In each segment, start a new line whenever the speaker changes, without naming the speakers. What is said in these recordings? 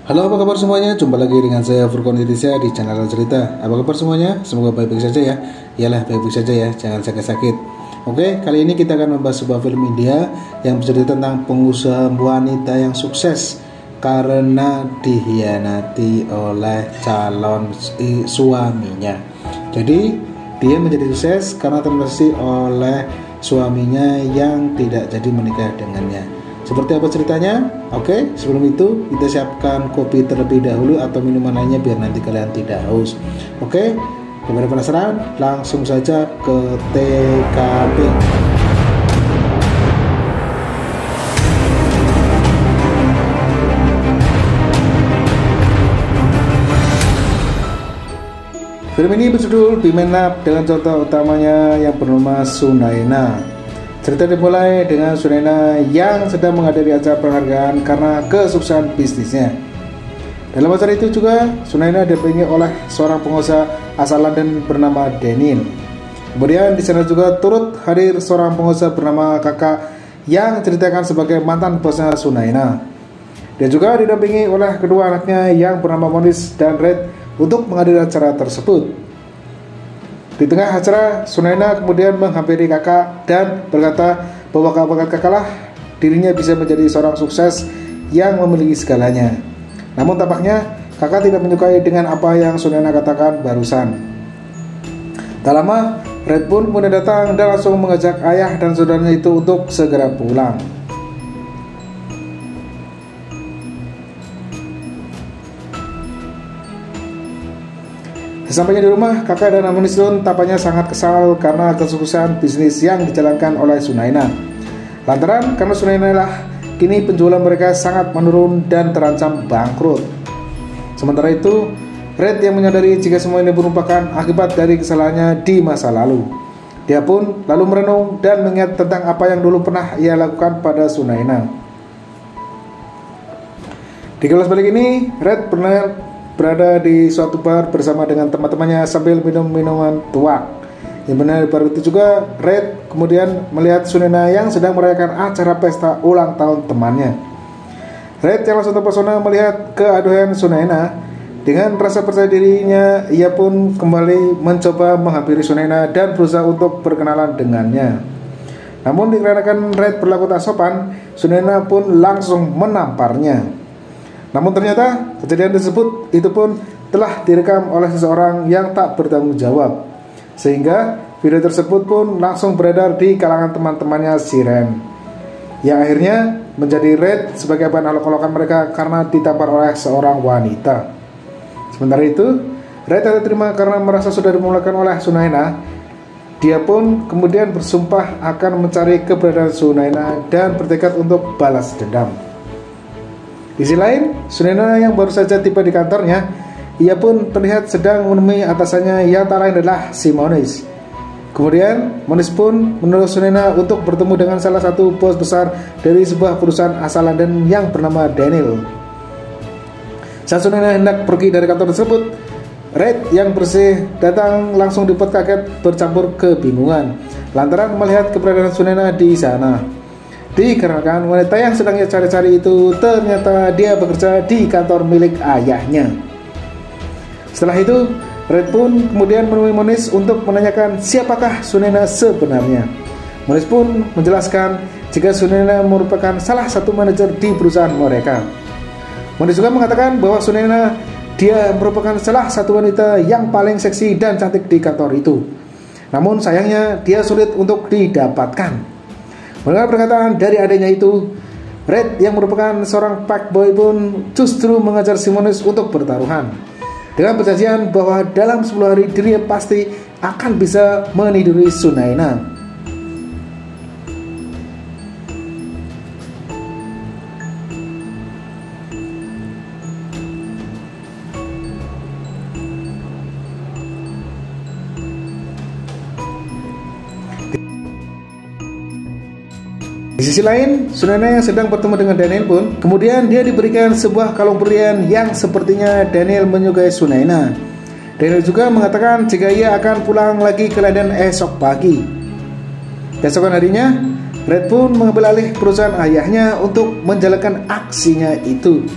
Halo, apa kabar semuanya? Jumpa lagi dengan saya Furkon Idrisya di channel Cerita. Apa kabar semuanya? Semoga baik-baik saja ya. Iyalah, baik-baik saja ya, jangan sakit-sakit. Oke, kali ini kita akan membahas sebuah film India yang bercerita tentang pengusaha wanita yang sukses karena dihianati oleh calon suaminya. Jadi, dia menjadi sukses karena terpaksa oleh suaminya yang tidak jadi menikah dengannya. Seperti apa ceritanya? Oke, sebelum itu kita siapkan kopi terlebih dahulu atau minuman lainnya biar nanti kalian tidak haus. Oke, daripada penasaran, langsung saja ke TKP. Film ini berjudul Bhimanap dengan contoh utamanya yang bernama Sunaina. Cerita dimulai dengan Sunaina yang sedang menghadiri acara penghargaan karena kesuksesan bisnisnya. Dalam acara itu juga Sunaina didampingi oleh seorang pengusaha asal London bernama Daniel. Kemudian di sana juga turut hadir seorang pengusaha bernama Kakak yang diceritakan sebagai mantan bosnya Sunaina. Dia juga didampingi oleh kedua anaknya yang bernama Monis dan Red untuk menghadiri acara tersebut. Di tengah acara, Sunaina kemudian menghampiri kakak dan berkata bahwa kakaklah dirinya bisa menjadi seorang sukses yang memiliki segalanya. Namun tampaknya kakak tidak menyukai dengan apa yang Sunaina katakan barusan. Tak lama, Red pun kemudian datang dan langsung mengajak ayah dan saudaranya itu untuk segera pulang. Sesampainya di rumah, kakak dan Monis pun tampaknya sangat kesal karena kesuksesan bisnis yang dijalankan oleh Sunaina. Lantaran karena Sunaina lah kini penjualan mereka sangat menurun dan terancam bangkrut. Sementara itu, Red yang menyadari jika semua ini merupakan akibat dari kesalahannya di masa lalu. Dia pun lalu merenung dan mengingat tentang apa yang dulu pernah ia lakukan pada Sunaina. Di kelas balik ini, Red pernah berada di suatu bar bersama dengan teman-temannya sambil minum minuman tuak. Yang benar di bar itu juga Red kemudian melihat Sunaina yang sedang merayakan acara pesta ulang tahun temannya. Red yang langsung terpesona melihat keaduhan Sunaina. Dengan rasa percaya dirinya, ia pun kembali mencoba menghampiri Sunaina dan berusaha untuk berkenalan dengannya. Namun dikarenakan Red berlaku tak sopan, Sunaina pun langsung menamparnya. Namun ternyata kejadian tersebut itu pun telah direkam oleh seseorang yang tak bertanggung jawab, sehingga video tersebut pun langsung beredar di kalangan teman-temannya si Ren, yang akhirnya menjadi Red sebagai bahan olok-olokan mereka karena ditampar oleh seorang wanita. Sementara itu, Red tak terima karena merasa sudah dimulakan oleh Sunaina. Dia pun kemudian bersumpah akan mencari keberadaan Sunaina dan bertekad untuk balas dendam. Di sisi lain, Sunaina yang baru saja tiba di kantornya, ia pun terlihat sedang menemui atasannya yang tak lain adalah si Monis. Kemudian, Monis pun menuduh Sunaina untuk bertemu dengan salah satu bos besar dari sebuah perusahaan asal London yang bernama Daniel. Saat Sunaina hendak pergi dari kantor tersebut, Red yang bersih datang langsung dibuat kaget bercampur kebingungan lantaran melihat keberadaan Sunaina di sana. Dikarenakan wanita yang sedang ia cari-cari itu ternyata dia bekerja di kantor milik ayahnya. Setelah itu, Red pun kemudian menemui Monis untuk menanyakan siapakah Sunaina sebenarnya. Monis pun menjelaskan jika Sunaina merupakan salah satu manajer di perusahaan mereka. Monis juga mengatakan bahwa Sunaina dia merupakan salah satu wanita yang paling seksi dan cantik di kantor itu. Namun sayangnya dia sulit untuk didapatkan. Mendengar perkataan dari adanya itu, Red yang merupakan seorang fuckboy pun justru mengajar Simonis untuk bertaruhan dengan perjanjian bahwa dalam 10 hari dirinya pasti akan bisa meniduri Sunaina. Di sisi lain, Sunaina yang sedang bertemu dengan Daniel pun kemudian dia diberikan sebuah kalung berlian yang sepertinya Daniel menyukai Sunaina. Daniel juga mengatakan jika ia akan pulang lagi ke London esok pagi. Keesokan harinya, Red pun mengambil alih perusahaan ayahnya untuk menjalankan aksinya itu.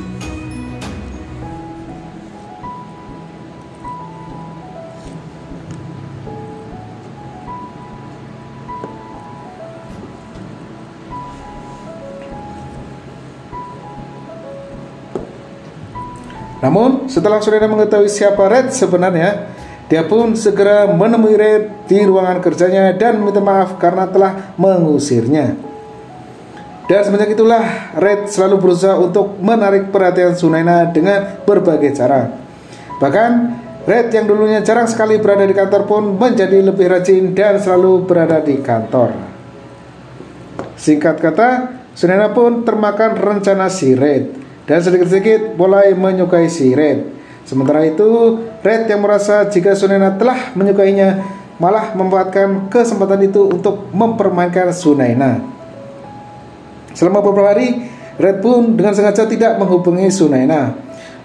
Namun setelah Sunena mengetahui siapa Red sebenarnya, dia pun segera menemui Red di ruangan kerjanya dan minta maaf karena telah mengusirnya. Dan semenjak itulah Red selalu berusaha untuk menarik perhatian Sunena dengan berbagai cara. Bahkan Red yang dulunya jarang sekali berada di kantor pun menjadi lebih rajin dan selalu berada di kantor. Singkat kata, Sunena pun termakan rencana si Red dan sedikit-sedikit mulai menyukai si Red. Sementara itu, Red yang merasa jika Sunena telah menyukainya malah memanfaatkan kesempatan itu untuk mempermainkan Sunena. Selama beberapa hari, Red pun dengan sengaja tidak menghubungi Sunena.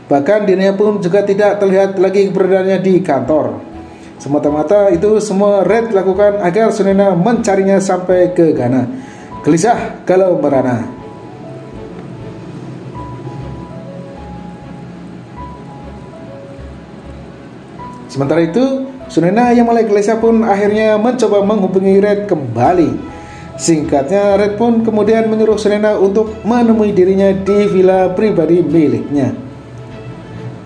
Bahkan dirinya pun juga tidak terlihat lagi keberadaannya di kantor. Semata-mata itu semua Red lakukan agar Sunena mencarinya sampai ke Ghana. Gelisah galau merana. Sementara itu, Sunena yang mulai gelisah pun akhirnya mencoba menghubungi Red kembali. Singkatnya, Red pun kemudian menyuruh Sunena untuk menemui dirinya di villa pribadi miliknya.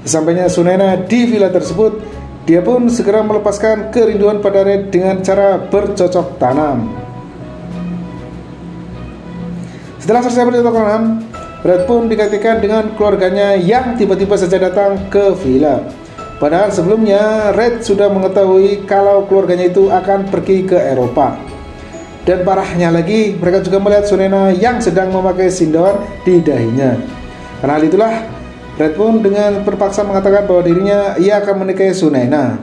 Sesampainya Sunena di villa tersebut, dia pun segera melepaskan kerinduan pada Red dengan cara bercocok tanam. Setelah selesai bercocok tanam, Red pun digantikan dengan keluarganya yang tiba-tiba saja datang ke villa. Padahal sebelumnya Red sudah mengetahui kalau keluarganya itu akan pergi ke Eropa. Dan parahnya lagi, mereka juga melihat Sunena yang sedang memakai sindoor di dahinya. Karena hal itulah, Red pun dengan terpaksa mengatakan bahwa dirinya ia akan menikahi Sunena.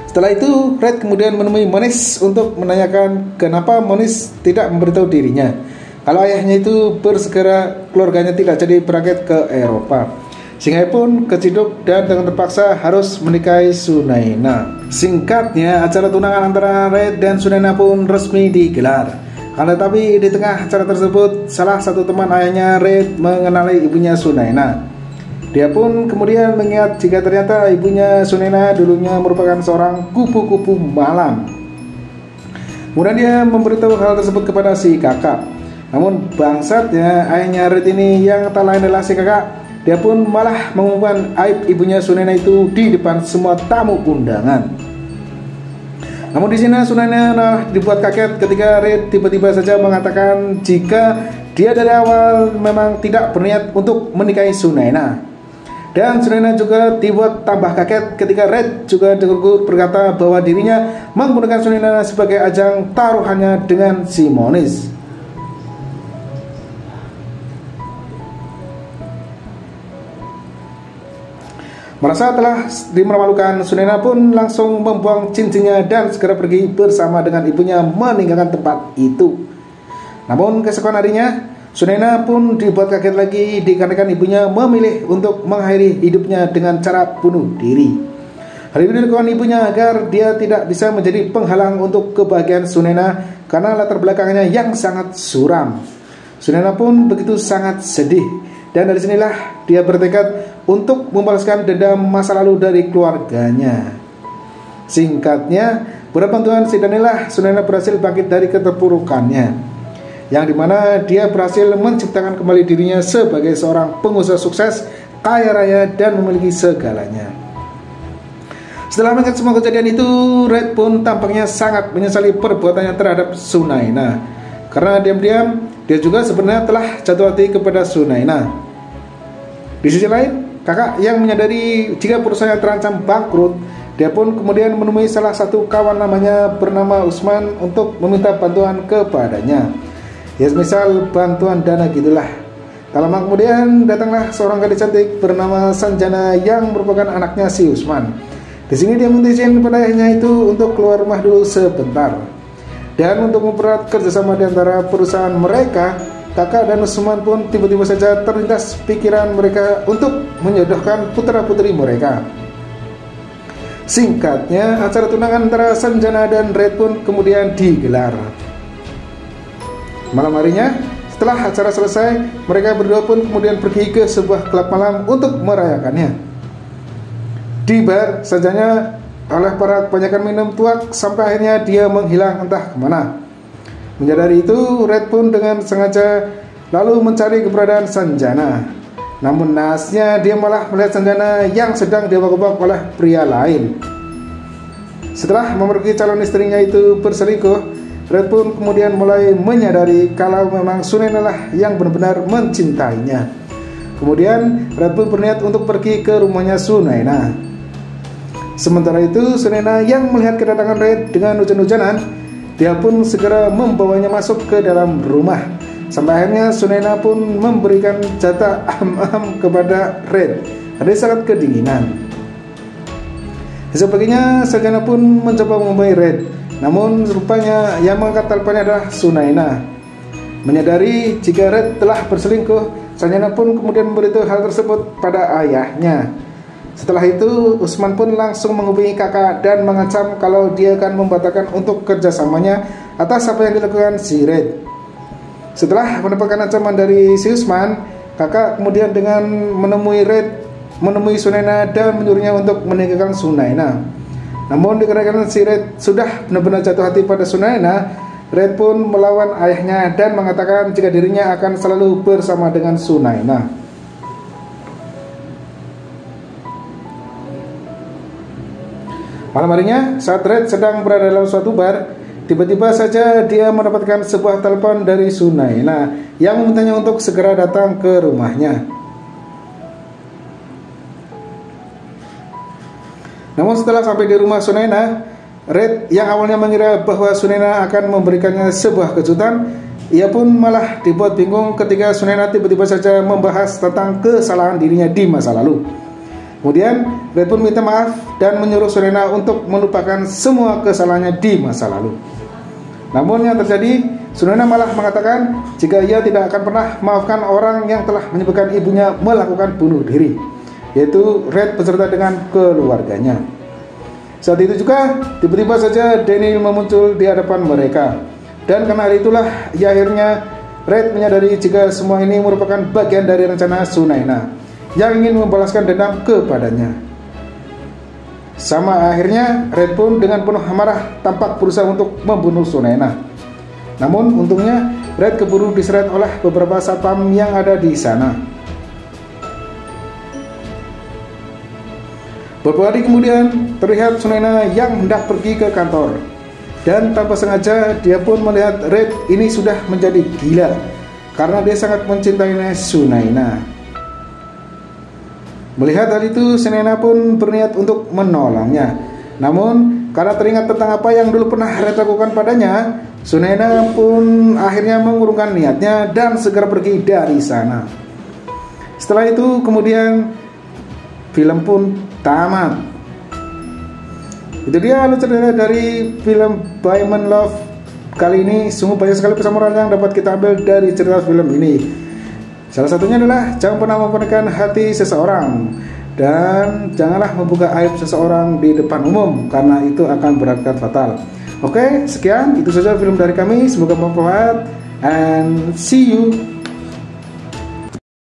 Setelah itu, Red kemudian menemui Moniz untuk menanyakan kenapa Moniz tidak memberitahu dirinya kalau ayahnya itu bersegera keluarganya tidak jadi berangkat ke Eropa. Sehingga pun keciduk dan dengan terpaksa harus menikahi Sunena. Singkatnya, acara tunangan antara Red dan Sunena pun resmi digelar. Tetapi di tengah acara tersebut, salah satu teman ayahnya Red mengenali ibunya Sunena. Dia pun kemudian mengingat jika ternyata ibunya Sunena dulunya merupakan seorang kupu-kupu malam. Kemudian dia memberitahu hal tersebut kepada si kakak. Namun bangsatnya, ayahnya Red ini yang tak lain adalah si kakak. Dia pun malah mengumumkan aib ibunya Sunena itu di depan semua tamu undangan. Namun di sini Sunena dibuat kaget ketika Red tiba-tiba saja mengatakan jika dia dari awal memang tidak berniat untuk menikahi Sunena. Dan Sunena juga dibuat tambah kaget ketika Red juga berkata bahwa dirinya menggunakan Sunena sebagai ajang taruhannya dengan si Moniz. Merasa telah dipermalukan, Sunena pun langsung membuang cincinnya dan segera pergi bersama dengan ibunya meninggalkan tempat itu. Namun keesokan harinya, Sunena pun dibuat kaget lagi dikarenakan ibunya memilih untuk mengakhiri hidupnya dengan cara bunuh diri. Hal ini dilakukan ibunya agar dia tidak bisa menjadi penghalang untuk kebahagiaan Sunena karena latar belakangnya yang sangat suram. Sunena pun begitu sangat sedih. Dan dari sinilah dia bertekad untuk membalaskan dendam masa lalu dari keluarganya. Singkatnya, berbantuan si Danilah, Sunena berhasil bangkit dari keterpurukannya, yang dimana dia berhasil menciptakan kembali dirinya sebagai seorang pengusaha sukses, kaya raya, dan memiliki segalanya. Setelah mengingat semua kejadian itu, Red pun tampaknya sangat menyesali perbuatannya terhadap Sunena. Karena diam-diam dia juga sebenarnya telah jatuh hati kepada Sunena. Di sisi lain, kakak yang menyadari jika perusahaannya terancam bangkrut, dia pun kemudian menemui salah satu kawan namanya bernama Usman untuk meminta bantuan kepadanya. Ya misal bantuan dana gitulah. Tak lama kemudian datanglah seorang gadis cantik bernama Sanjana yang merupakan anaknya si Usman. Di sini dia minta izin kepada ayahnya itu untuk keluar rumah dulu sebentar. Dan untuk mempererat kerjasama di antara perusahaan mereka, kakak dan Usman pun tiba-tiba saja terlintas pikiran mereka untuk menjodohkan putra-putri mereka. Singkatnya, acara tunangan antara Sanjana dan Red pun kemudian digelar. Malam harinya, setelah acara selesai, mereka berdua pun kemudian pergi ke sebuah klub malam untuk merayakannya. Di bar, Sanjana oleh para kebanyakan minum tuak sampai akhirnya dia menghilang entah kemana. Menyadari itu, Red pun dengan sengaja lalu mencari keberadaan Sanjana. Namun naasnya dia malah melihat Sanjana yang sedang diobak-obak oleh pria lain. Setelah memergoki calon istrinya itu berselingkuh, Red pun kemudian mulai menyadari kalau memang Sunena lah yang benar-benar mencintainya. Kemudian Red pun berniat untuk pergi ke rumahnya Sunena. Sementara itu Sunena yang melihat kedatangan Red dengan hujan-hujanan, dia pun segera membawanya masuk ke dalam rumah. Sampai akhirnya Sunena pun memberikan jatah aham-aham kepada Red karena sangat kedinginan. Esok paginya Sanjana pun mencoba menghubungi Red, namun rupanya yang mengangkat teleponnya adalah Sunena. Menyadari jika Red telah berselingkuh, Sanjana pun kemudian memberitahu hal tersebut pada ayahnya. Setelah itu Usman pun langsung menghubungi kakak dan mengancam kalau dia akan membatalkan untuk kerjasamanya atas apa yang dilakukan si Red. Setelah mendapatkan ancaman dari si Usman, kakak kemudian dengan menemui Sunena dan menyuruhnya untuk meninggalkan Sunena. Namun dikarenakan si Red sudah benar-benar jatuh hati pada Sunena, Red pun melawan ayahnya dan mengatakan jika dirinya akan selalu bersama dengan Sunena. Malam harinya saat Red sedang berada dalam suatu bar, tiba-tiba saja dia mendapatkan sebuah telepon dari Sunena yang memintanya untuk segera datang ke rumahnya. Namun setelah sampai di rumah Sunena, Red yang awalnya mengira bahwa Sunena akan memberikannya sebuah kejutan, ia pun malah dibuat bingung ketika Sunena tiba-tiba saja membahas tentang kesalahan dirinya di masa lalu. Kemudian Red pun minta maaf dan menyuruh Sunena untuk melupakan semua kesalahannya di masa lalu. Namun yang terjadi, Sunena malah mengatakan jika ia tidak akan pernah maafkan orang yang telah menyebabkan ibunya melakukan bunuh diri, yaitu Red beserta dengan keluarganya. Saat itu juga tiba-tiba saja Daniel muncul di hadapan mereka. Dan karena hal itulah akhirnya Red menyadari jika semua ini merupakan bagian dari rencana Sunena yang ingin membalaskan dendam kepadanya. Sama akhirnya Red pun dengan penuh amarah tampak berusaha untuk membunuh Sunena. Namun untungnya Red keburu diseret oleh beberapa satpam yang ada di sana. Beberapa hari kemudian terlihat Sunena yang hendak pergi ke kantor. Dan tanpa sengaja dia pun melihat Red ini sudah menjadi gila karena dia sangat mencintai Sunena. Melihat hal itu, Sunena pun berniat untuk menolongnya. Namun karena teringat tentang apa yang dulu pernah Red lakukan padanya, Sunena pun akhirnya mengurungkan niatnya dan segera pergi dari sana. Setelah itu kemudian film pun tamat. Itu dia alur cerita dari film Diamond Love kali ini. Sungguh banyak sekali pesan moral yang dapat kita ambil dari cerita film ini. Salah satunya adalah jangan pernah mempermainkan hati seseorang, dan janganlah membuka aib seseorang di depan umum karena itu akan berakibat fatal. Oke, sekian itu saja film dari kami. Semoga bermanfaat and see you.